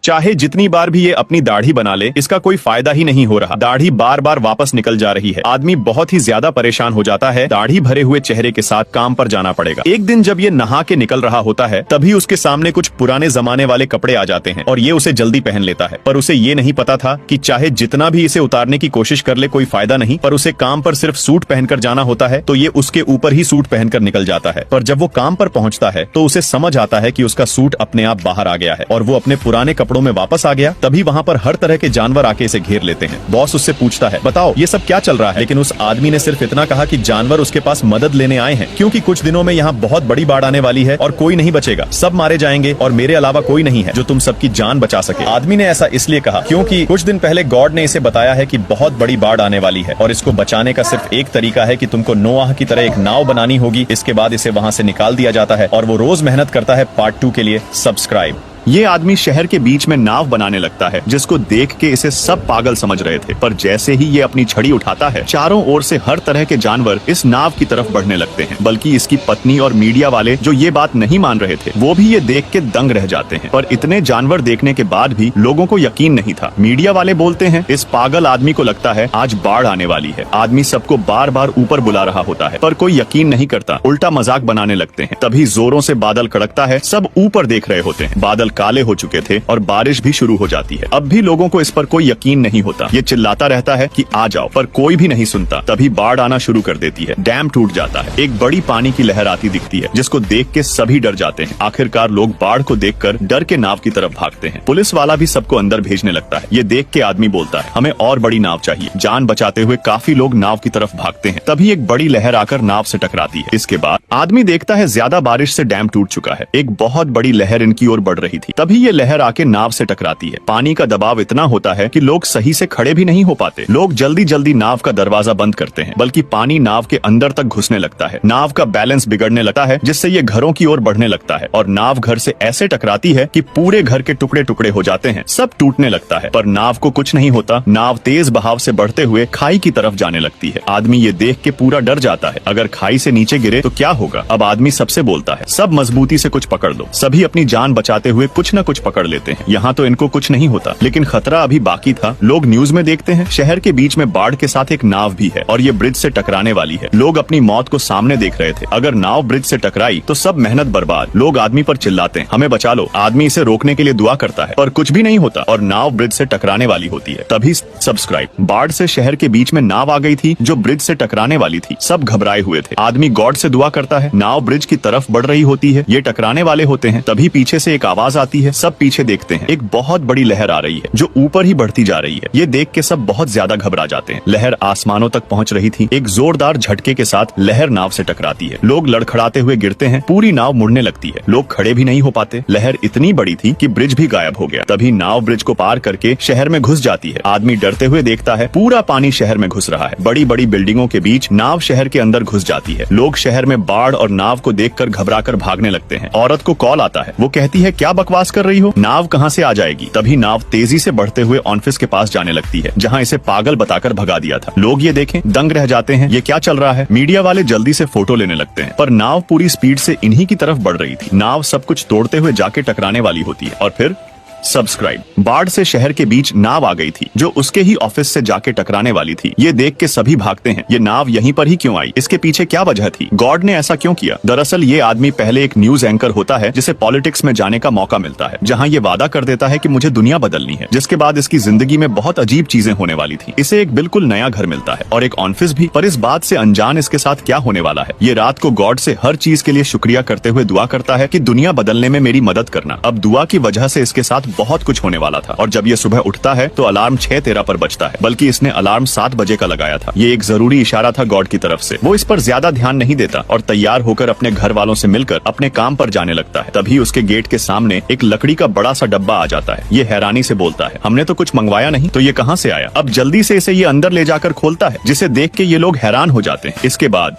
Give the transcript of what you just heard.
चाहे जितनी बार भी ये अपनी दाढ़ी बना ले, इसका कोई फायदा ही नहीं हो रहा। दाढ़ी बार बार वापस निकल जा रही है। आदमी बहुत ही ज्यादा परेशान हो जाता है। दाढ़ी भरे हुए चेहरे के साथ काम पर जाना पड़ेगा। एक दिन जब ये नहा के निकल रहा होता है, तभी उसके सामने कुछ पुराने जमाने वाले कपड़े आ जाते हैं और ये उसे जल्दी पहन लेता है। पर उसे ये नहीं पता था कि चाहे जितना भी इसे उतारने की कोशिश कर ले, कोई फायदा नहीं। पर उसे काम पर सिर्फ सूट पहनकर जाना होता है, तो ये उसके ऊपर ही सूट पहनकर निकल जाता है। पर जब वो काम पर पहुंचता है तो उसे समझ आता है कि उसका सूट अपने आप बाहर आ गया है और वो अपने पुराने कपड़ों में वापस आ गया। तभी वहाँ पर हर तरह के जानवर आके इसे घेर लेते हैं। बॉस उससे पूछता है, बताओ ये सब क्या चल रहा है? लेकिन उस आदमी ने सिर्फ इतना कहा कि जानवर उसके पास मदद लेने आए हैं, क्योंकि कुछ दिनों में यहाँ बहुत बड़ी बाढ़ आने वाली है और कोई नहीं बचेगा, सब मारे जाएंगे और मेरे अलावा कोई नहीं है जो तुम सबकी जान बचा सके। आदमी ने ऐसा इसलिए कहा क्योंकि कुछ दिन पहले गॉड ने इसे बताया है कि बहुत बड़ी बाढ़ आने वाली है और इसको बचाने का सिर्फ एक तरीका है कि तुमको नोआह की तरह एक नाव बनानी होगी। इसके बाद इसे वहाँ से निकाल दिया जाता है और वो रोज मेहनत करता है पार्ट 2 के लिए। सब्सक्राइब। ये आदमी शहर के बीच में नाव बनाने लगता है, जिसको देख के इसे सब पागल समझ रहे थे। पर जैसे ही ये अपनी छड़ी उठाता है, चारों ओर से हर तरह के जानवर इस नाव की तरफ बढ़ने लगते हैं। बल्कि इसकी पत्नी और मीडिया वाले जो ये बात नहीं मान रहे थे, वो भी ये देख के दंग रह जाते हैं। पर इतने जानवर देखने के बाद भी लोगों को यकीन नहीं था। मीडिया वाले बोलते हैं, इस पागल आदमी को लगता है आज बाढ़ आने वाली है। आदमी सबको बार बार ऊपर बुला रहा होता है, पर कोई यकीन नहीं करता, उल्टा मजाक बनाने लगते हैं। तभी जोरों से बादल कड़कता है। सब ऊपर देख रहे होते हैं। बादल काले हो चुके थे और बारिश भी शुरू हो जाती है। अब भी लोगों को इस पर कोई यकीन नहीं होता। ये चिल्लाता रहता है कि आ जाओ, पर कोई भी नहीं सुनता। तभी बाढ़ आना शुरू कर देती है। डैम टूट जाता है। एक बड़ी पानी की लहर आती दिखती है, जिसको देख के सभी डर जाते हैं। आखिरकार लोग बाढ़ को देखकर डर के नाव की तरफ भागते हैं। पुलिस वाला भी सबको अंदर भेजने लगता है। ये देख के आदमी बोलता है, हमें और बड़ी नाव चाहिए। जान बचाते हुए काफी लोग नाव की तरफ भागते हैं। तभी एक बड़ी लहर आकर नाव से टकराती है। इसके बाद आदमी देखता है ज्यादा बारिश से डैम टूट चुका है। एक बहुत बड़ी लहर इनकी ओर बढ़ रही थी। तभी ये लहर आके नाव से टकराती है। पानी का दबाव इतना होता है कि लोग सही से खड़े भी नहीं हो पाते। लोग जल्दी जल्दी नाव का दरवाजा बंद करते हैं, बल्कि पानी नाव के अंदर तक घुसने लगता है। नाव का बैलेंस बिगड़ने लगता है, जिससे ये घरों की ओर बढ़ने लगता है और नाव घर से ऐसे टकराती है कि पूरे घर के टुकड़े टुकड़े हो जाते हैं। सब टूटने लगता है, पर नाव को कुछ नहीं होता। नाव तेज बहाव से बढ़ते हुए खाई की तरफ जाने लगती है। आदमी ये देख के पूरा डर जाता है। अगर खाई से नीचे गिरे तो क्या होगा? अब आदमी सबसे बोलता है, सब मजबूती से कुछ पकड़ लो। सभी अपनी जान बचाते हुए कुछ न कुछ पकड़ लेते हैं। यहाँ तो इनको कुछ नहीं होता, लेकिन खतरा अभी बाकी था। लोग न्यूज में देखते हैं शहर के बीच में बाढ़ के साथ एक नाव भी है और ये ब्रिज से टकराने वाली है। लोग अपनी मौत को सामने देख रहे थे। अगर नाव ब्रिज से टकराई तो सब मेहनत बर्बाद। लोग आदमी पर चिल्लाते हैं, हमें बचा लो। आदमी इसे रोकने के लिए दुआ करता है, पर कुछ भी नहीं होता और नाव ब्रिज से टकराने वाली होती है। तभी सब्सक्राइब। बाढ़ से शहर के बीच में नाव आ गई थी जो ब्रिज से टकराने वाली थी। सब घबराए हुए थे। आदमी गॉड से दुआ करता है। नाव ब्रिज की तरफ बढ़ रही होती है। ये टकराने वाले होते हैं। तभी पीछे से एक आवाज आती है। सब पीछे देखते हैं। एक बहुत बड़ी लहर आ रही है जो ऊपर ही बढ़ती जा रही है। ये देख के सब बहुत ज्यादा घबरा जाते हैं। लहर आसमानों तक पहुंच रही थी। एक जोरदार झटके के साथ लहर नाव से टकराती है। लोग लड़खड़ाते हुए गिरते हैं। पूरी नाव मुड़ने लगती है। लोग खड़े भी नहीं हो पाते। लहर इतनी बड़ी थी कि ब्रिज भी गायब हो गया। तभी नाव ब्रिज को पार करके शहर में घुस जाती है। आदमी डरते हुए देखता है, पूरा पानी शहर में घुस रहा है। बड़ी बड़ी बिल्डिंगों के बीच नाव शहर के अंदर घुस जाती है। लोग शहर में बाढ़ और नाव को देखकर घबराकर भागने लगते हैं। औरत को कॉल आता है। वो कहती है, क्या बकवास कर रही हो? नाव कहाँ से आ जाएगी? तभी नाव तेजी से बढ़ते हुए ऑफिस के पास जाने लगती है, जहां इसे पागल बताकर भगा दिया था। लोग ये देखें दंग रह जाते हैं, ये क्या चल रहा है? मीडिया वाले जल्दी से फोटो लेने लगते हैं, पर नाव पूरी स्पीड से इन्हीं की तरफ बढ़ रही थी। नाव सब कुछ तोड़ते हुए जाके टकराने वाली होती है और फिर सब्सक्राइब। बाढ़ से शहर के बीच नाव आ गई थी जो उसके ही ऑफिस से जाके टकराने वाली थी। ये देख के सभी भागते हैं। ये नाव यहीं पर ही क्यों आई? इसके पीछे क्या वजह थी? गॉड ने ऐसा क्यों किया? दरअसल ये आदमी पहले एक न्यूज एंकर होता है, जिसे पॉलिटिक्स में जाने का मौका मिलता है, जहां ये वादा कर देता है कि मुझे दुनिया बदलनी है। जिसके बाद इसकी जिंदगी में बहुत अजीब चीजें होने वाली थी। इसे एक बिल्कुल नया घर मिलता है और एक ऑफिस भी, पर इस बात से अनजान इसके साथ क्या होने वाला है। ये रात को गॉड से हर चीज के लिए शुक्रिया करते हुए दुआ करता है कि दुनिया बदलने में मेरी मदद करना। अब दुआ की वजह से इसके साथ बहुत कुछ होने वाला था और जब ये सुबह उठता है तो अलार्म 6:13 पर बजता है, बल्कि इसने अलार्म 7 बजे का लगाया था। ये एक जरूरी इशारा था गॉड की तरफ से। वो इस पर ज्यादा ध्यान नहीं देता और तैयार होकर अपने घर वालों से मिलकर अपने काम पर जाने लगता है। तभी उसके गेट के सामने एक लकड़ी का बड़ा सा डब्बा आ जाता है। ये हैरानी से बोलता है, हमने तो कुछ मंगवाया नहीं, तो ये कहाँ से आया? अब जल्दी से इसे ये अंदर ले जाकर खोलता है, जिसे देख के ये लोग हैरान हो जाते हैं। इसके बाद